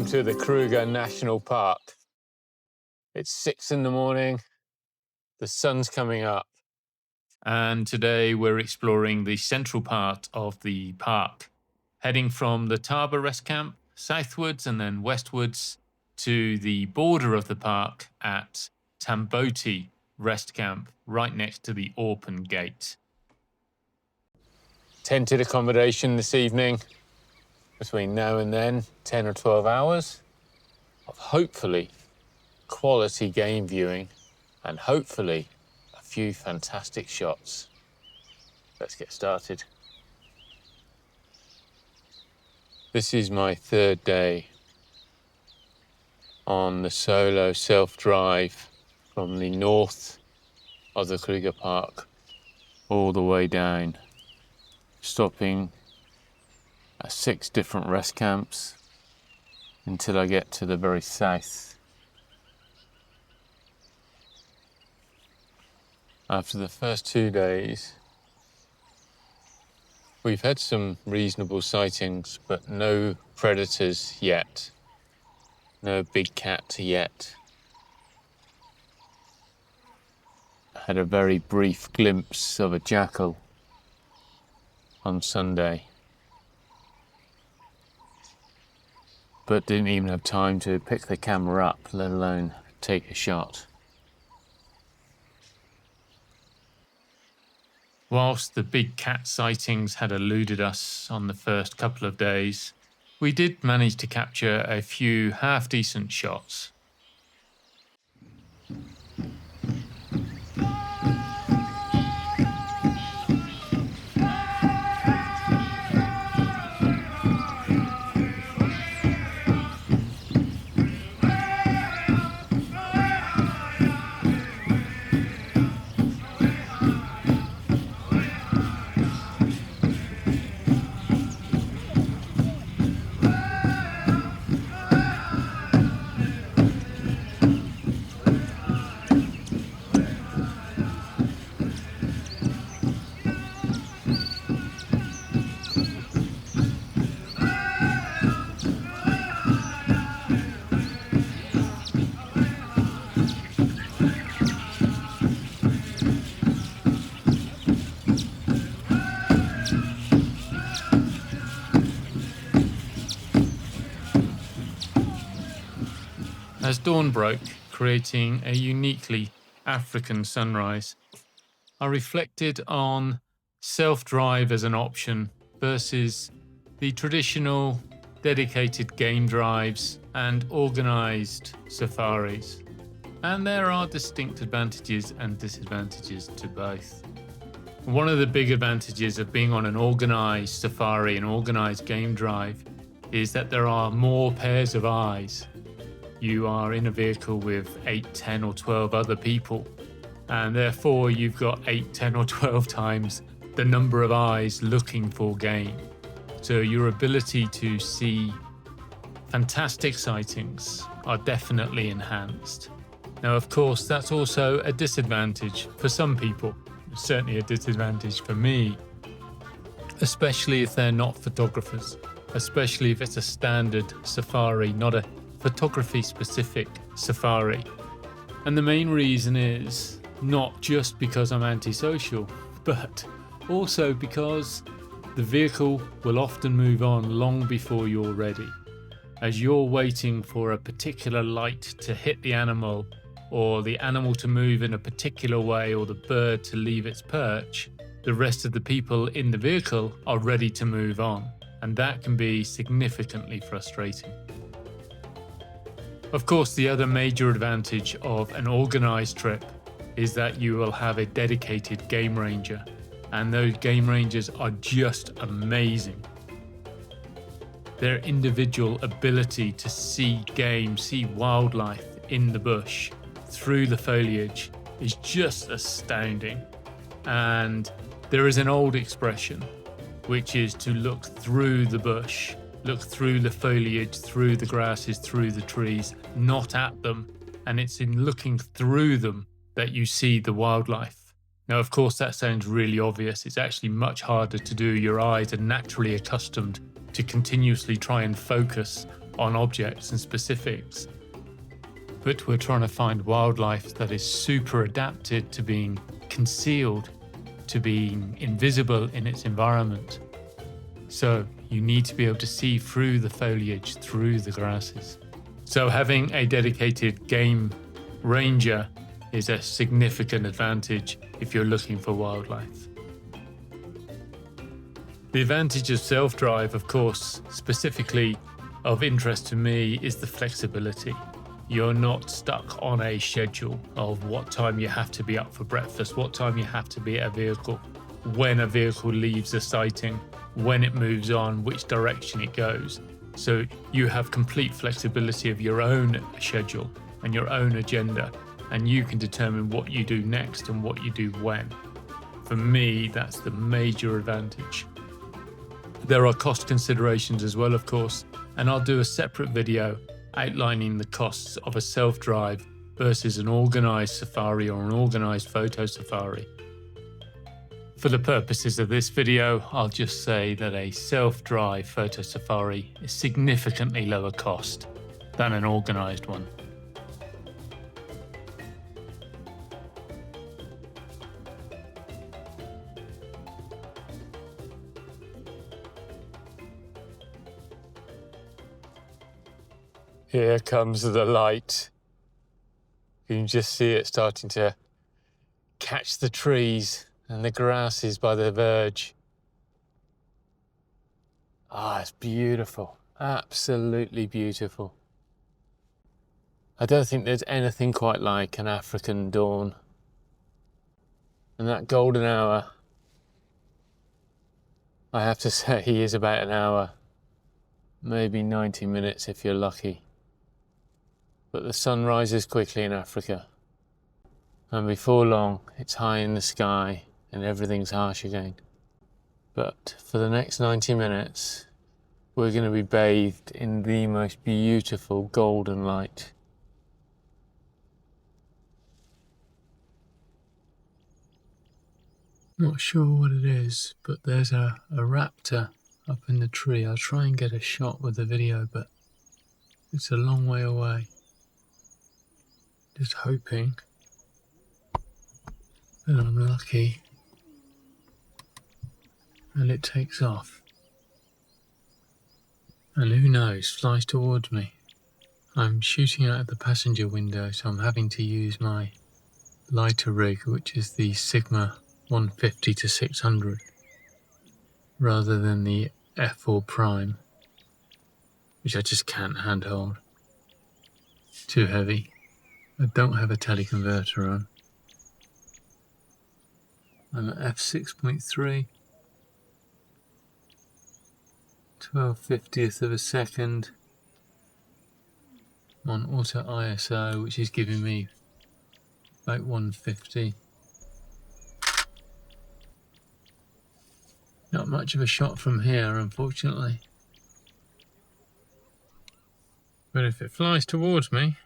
Welcome to the Kruger National Park. It's 6 in the morning, the sun's coming up, and today we're exploring the central part of the park, heading from the Letaba rest camp southwards and then westwards to the border of the park at Tamboti rest camp, right next to the Orpen Gate. Tented accommodation this evening, between now and then, 10 or 12 hours of hopefully quality game viewing and hopefully a few fantastic shots. Let's get started. This is my third day on the solo self-drive from the north of the Kruger Park all the way down, stopping at 6 different rest camps until I get to the very south. After the first 2 days, we've had some reasonable sightings, but no predators yet. No big cat yet. I had a very brief glimpse of a jackal on Sunday, but didn't even have time to pick the camera up, let alone take a shot. Whilst the big cat sightings had eluded us on the first couple of days, we did manage to capture a few half-decent shots. As dawn broke, creating a uniquely African sunrise, I reflected on self-drive as an option versus the traditional dedicated game drives and organised safaris. And there are distinct advantages and disadvantages to both. One of the big advantages of being on an organised safari and organised game drive is that there are more pairs of eyes. You are in a vehicle with 8, 10 or 12 other people, and therefore you've got 8, 10 or 12 times the number of eyes looking for game. So your ability to see fantastic sightings are definitely enhanced. Now, of course, that's also a disadvantage for some people. It's certainly a disadvantage for me, especially if they're not photographers, especially if it's a standard safari, not a photography-specific safari. And the main reason is not just because I'm antisocial, but also because the vehicle will often move on long before you're ready. As you're waiting for a particular light to hit the animal, or the animal to move in a particular way, or the bird to leave its perch, the rest of the people in the vehicle are ready to move on, and that can be significantly frustrating. Of course, the other major advantage of an organised trip is that you will have a dedicated game ranger, and those game rangers are just amazing. Their individual ability to see game, see wildlife in the bush through the foliage is just astounding. And there is an old expression, which is to look through the bush. Look through the foliage, through the grasses, through the trees, not at them. And it's in looking through them that you see the wildlife. Now, of course, that sounds really obvious. It's actually much harder to do. Your eyes are naturally accustomed to continuously try and focus on objects and specifics, but we're trying to find wildlife that is super adapted to being concealed, to being invisible in its environment. So you need to be able to see through the foliage, through the grasses. So having a dedicated game ranger is a significant advantage if you're looking for wildlife. The advantage of self-drive, of course, specifically of interest to me, is the flexibility. You're not stuck on a schedule of what time you have to be up for breakfast, what time you have to be at a vehicle, when a vehicle leaves a sighting, when it moves on, which direction it goes. So you have complete flexibility of your own schedule and your own agenda, and you can determine what you do next and what you do when. For me, that's the major advantage. There are cost considerations as well, of course, and I'll do a separate video outlining the costs of a self-drive versus an organised safari or an organised photo safari. For the purposes of this video, I'll just say that a self-drive photo safari is significantly lower cost than an organised one. Here comes the light. You can just see it starting to catch the trees and the grasses by the verge. Ah, it's beautiful. Absolutely beautiful. I don't think there's anything quite like an African dawn. And that golden hour, I have to say, is about an hour, maybe 90 minutes if you're lucky. But the sun rises quickly in Africa, and before long it's high in the sky and everything's harsh again. But for the next 90 minutes we're going to be bathed in the most beautiful golden light. Not sure what it is, but there's a raptor up in the tree. I'll try and get a shot with the video, but it's a long way away. Just hoping that I'm lucky and it takes off. And who knows, flies towards me. I'm shooting out of the passenger window, so I'm having to use my lighter rig, which is the Sigma 150 to 600, rather than the F4 Prime, which I just can't handhold. Too heavy. I don't have a teleconverter on. I'm at f6.3, 12/50th of a second. I'm on auto ISO, which is giving me about 150. Not much of a shot from here, unfortunately. But if it flies towards me,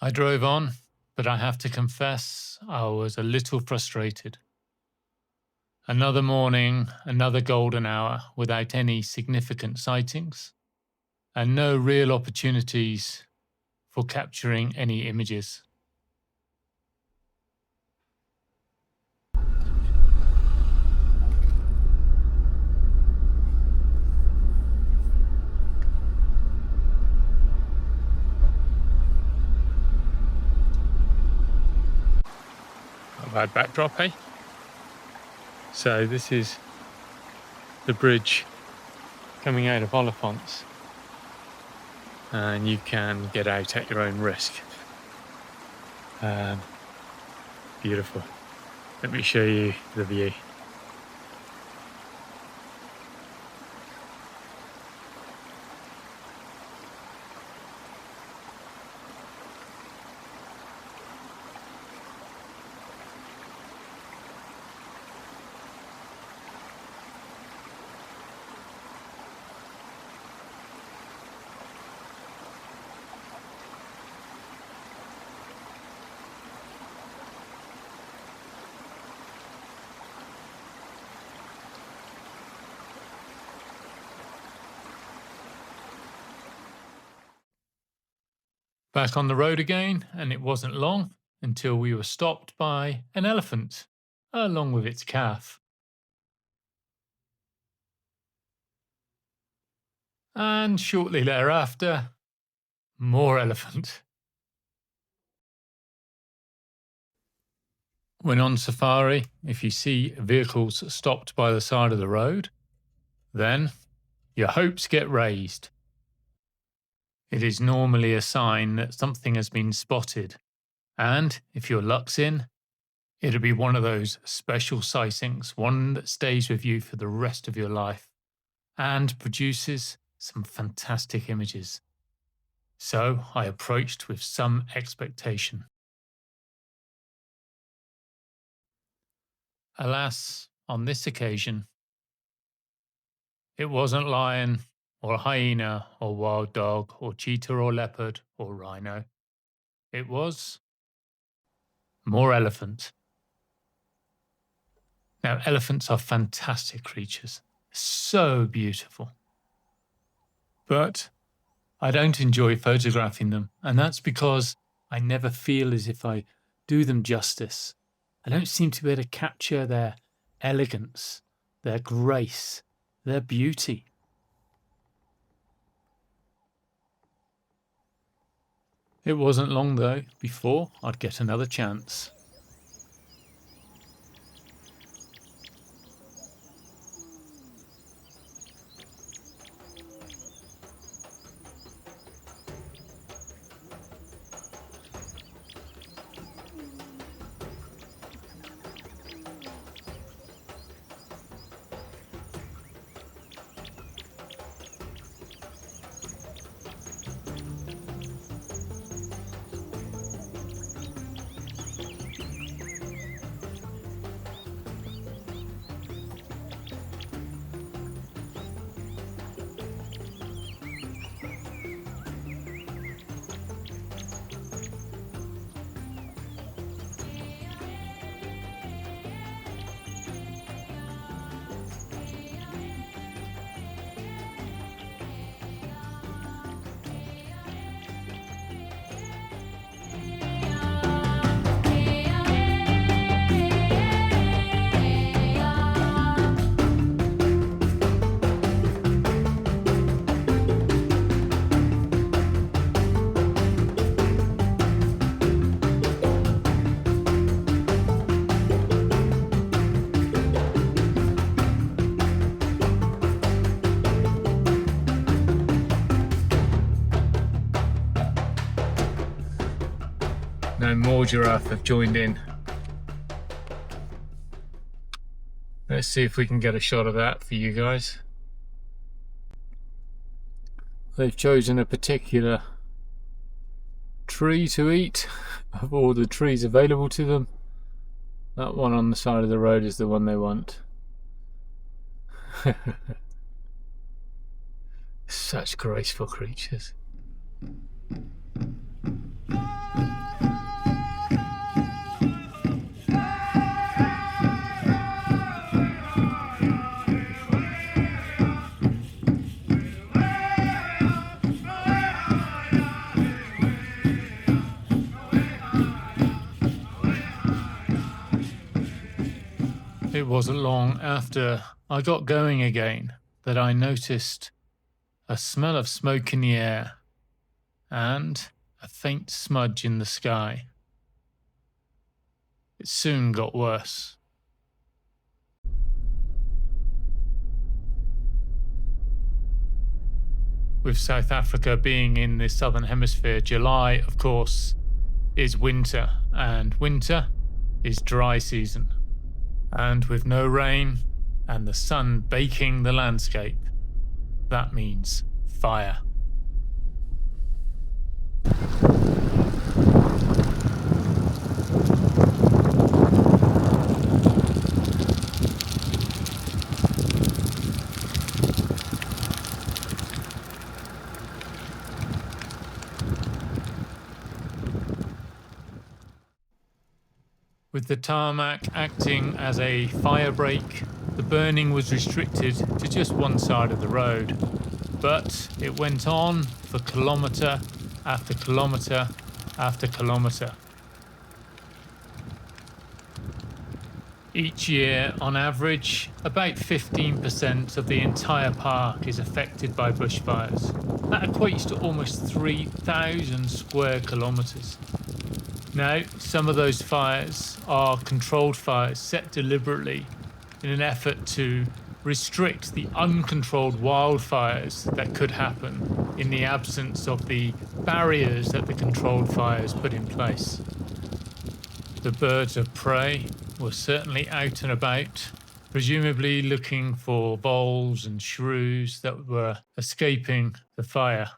I drove on, but I have to confess I was a little frustrated. Another morning, another golden hour without any significant sightings, and no real opportunities for capturing any images. A bad backdrop, eh? So this is the bridge coming out of Oliphants, and you can get out at your own risk. Beautiful. Let me show you the view. Back on the road again, and it wasn't long until we were stopped by an elephant, along with its calf. And shortly thereafter, more elephant. When on safari, if you see vehicles stopped by the side of the road, then your hopes get raised. It is normally a sign that something has been spotted, and if your luck's in, it'll be one of those special sightings, one that stays with you for the rest of your life and produces some fantastic images. So I approached with some expectation. Alas, on this occasion, it wasn't lion or hyena or wild dog or cheetah or leopard or rhino. It was more elephant. Now, elephants are fantastic creatures, so beautiful. But I don't enjoy photographing them, and that's because I never feel as if I do them justice. I don't seem to be able to capture their elegance, their grace, their beauty. It wasn't long, though, before I'd get another chance. No more giraffe have joined in. Let's see if we can get a shot of that for you guys. They've chosen a particular tree to eat of all the trees available to them. That one on the side of the road is the one they want. Such graceful creatures. It wasn't long after I got going again that I noticed a smell of smoke in the air and a faint smudge in the sky. It soon got worse. With South Africa being in the southern hemisphere, July, of course, is winter, and winter is dry season. And with no rain and the sun baking the landscape, that means fire. With the tarmac acting as a fire break, the burning was restricted to just one side of the road, but it went on for kilometre after kilometre after kilometre. Each year, on average, about 15% of the entire park is affected by bushfires. That equates to almost 3,000 square kilometres. Now, some of those fires are controlled fires set deliberately in an effort to restrict the uncontrolled wildfires that could happen in the absence of the barriers that the controlled fires put in place. The birds of prey were certainly out and about, presumably looking for voles and shrews that were escaping the fire.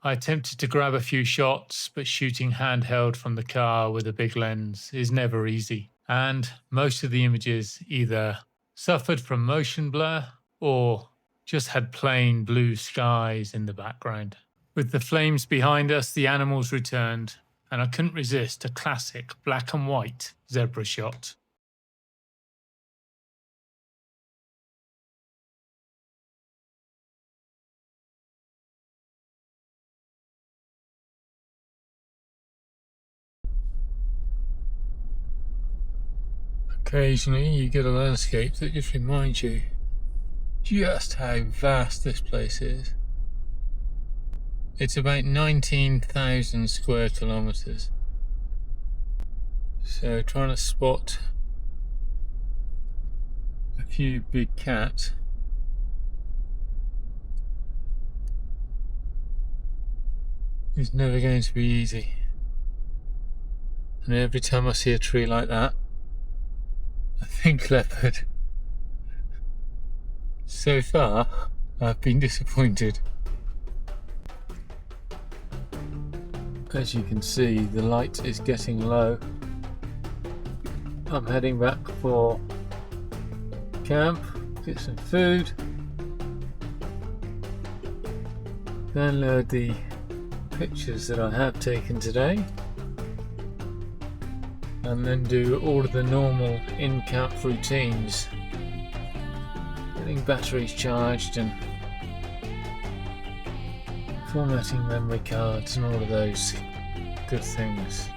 I attempted to grab a few shots, but shooting handheld from the car with a big lens is never easy, and most of the images either suffered from motion blur or just had plain blue skies in the background. With the flames behind us, the animals returned, and I couldn't resist a classic black and white zebra shot. Occasionally you get a landscape that just reminds you just how vast this place is. It's about 19,000 square kilometres. So trying to spot a few big cats is never going to be easy. And every time I see a tree like that, I think leopard. So far, I've been disappointed. As you can see, the light is getting low. I'm heading back for camp, get some food, download the pictures that I have taken today, and then do all of the normal in-camp routines, getting batteries charged and formatting memory cards and all of those good things.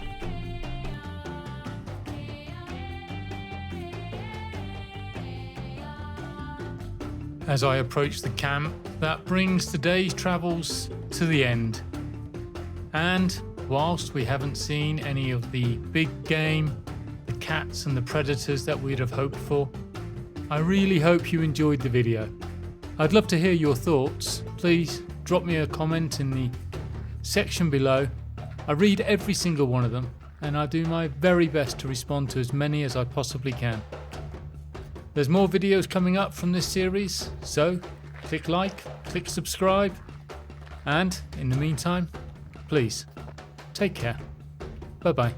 As I approach the camp, that brings today's travels to the end. And whilst we haven't seen any of the big game, the cats and the predators that we'd have hoped for, I really hope you enjoyed the video. I'd love to hear your thoughts. Please drop me a comment in the section below. I read every single one of them, and I do my very best to respond to as many as I possibly can. There's more videos coming up from this series, so click like, click subscribe, and in the meantime, please take care. Bye bye.